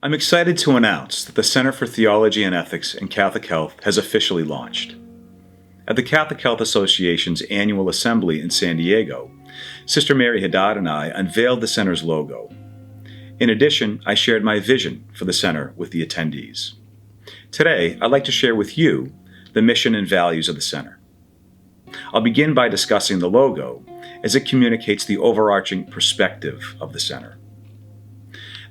I'm excited to announce that the Center for Theology and Ethics in Catholic Health has officially launched. At the Catholic Health Association's annual assembly in San Diego, Sister Mary Haddad and I unveiled the center's logo. In addition, I shared my vision for the center with the attendees. Today, I'd like to share with you the mission and values of the center. I'll begin by discussing the logo as it communicates the overarching perspective of the center.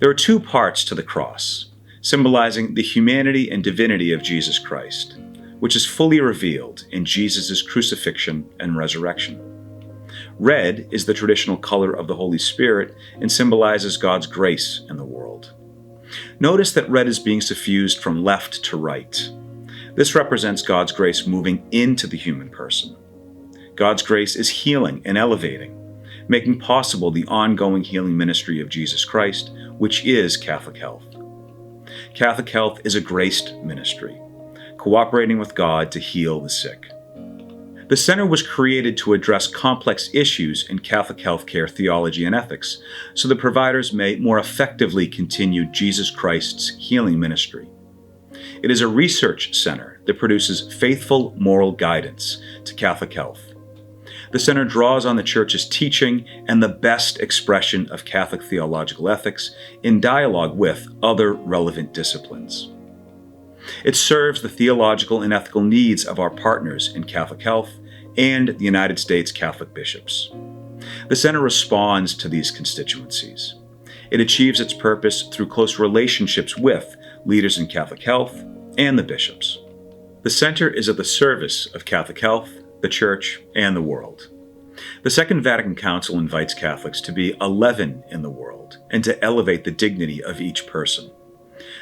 There are two parts to the cross, symbolizing the humanity and divinity of Jesus Christ, which is fully revealed in Jesus' crucifixion and resurrection. Red is the traditional color of the Holy Spirit and symbolizes God's grace in the world. Notice that red is being suffused from left to right. This represents God's grace moving into the human person. God's grace is healing and elevating, making possible the ongoing healing ministry of Jesus Christ, which is Catholic Health. Catholic Health is a graced ministry, cooperating with God to heal the sick. The center was created to address complex issues in Catholic healthcare theology and ethics, so that providers may more effectively continue Jesus Christ's healing ministry. It is a research center that produces faithful moral guidance to Catholic health. The center draws on the Church's teaching and the best expression of Catholic theological ethics in dialogue with other relevant disciplines. It serves the theological and ethical needs of our partners in Catholic Health and the United States Catholic bishops. The center responds to these constituencies. It achieves its purpose through close relationships with leaders in Catholic Health and the bishops. The center is at the service of Catholic Health, the Church, and the world. The Second Vatican Council invites Catholics to be a leaven in the world and to elevate the dignity of each person.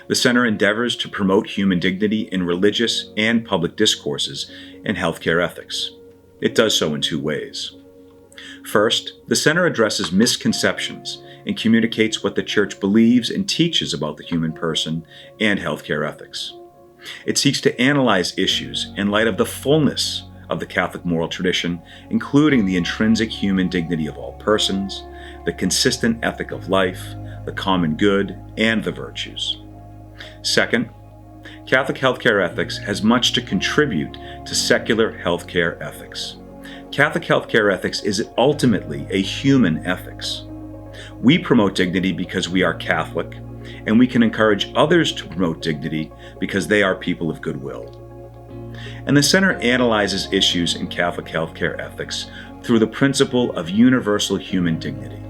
The center endeavors to promote human dignity in religious and public discourses and healthcare ethics. It does so in two ways. First, the center addresses misconceptions and communicates what the Church believes and teaches about the human person and healthcare ethics. It seeks to analyze issues in light of the fullness of the Catholic moral tradition, including the intrinsic human dignity of all persons, the consistent ethic of life, the common good, and the virtues. Second, Catholic healthcare ethics has much to contribute to secular healthcare ethics. Catholic healthcare ethics is ultimately a human ethics. We promote dignity because we are Catholic, and we can encourage others to promote dignity because they are people of goodwill. And the center analyzes issues in Catholic healthcare ethics through the principle of universal human dignity.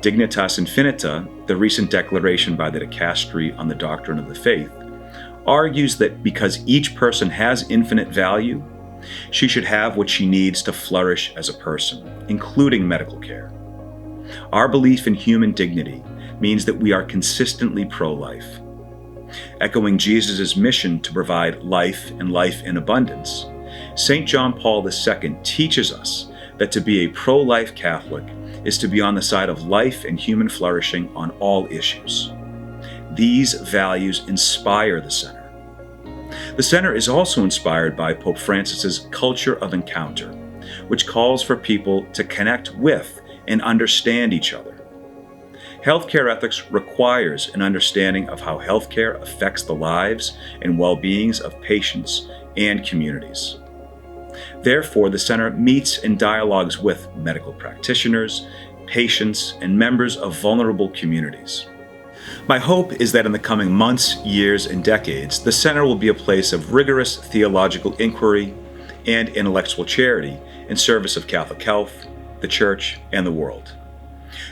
Dignitas Infinita, the recent declaration by the Dicastery on the Doctrine of the Faith, argues that because each person has infinite value, she should have what she needs to flourish as a person, including medical care. Our belief in human dignity means that we are consistently pro-life. Echoing Jesus' mission to provide life and life in abundance, St. John Paul II teaches us that to be a pro-life Catholic is to be on the side of life and human flourishing on all issues. These values inspire the center. The center is also inspired by Pope Francis's culture of encounter, which calls for people to connect with and understand each other. Healthcare ethics requires an understanding of how healthcare affects the lives and well-beings of patients and communities. Therefore, the center meets and dialogues with medical practitioners, patients, and members of vulnerable communities. My hope is that in the coming months, years, and decades, the center will be a place of rigorous theological inquiry and intellectual charity in service of Catholic health, the Church, and the world.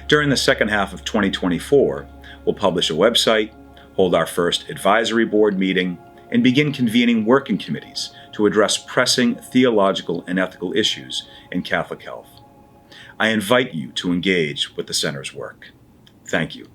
During the second half of 2024, we'll publish a website, hold our first advisory board meeting, and begin convening working committees to address pressing theological and ethical issues in Catholic health. I invite you to engage with the center's work. Thank you.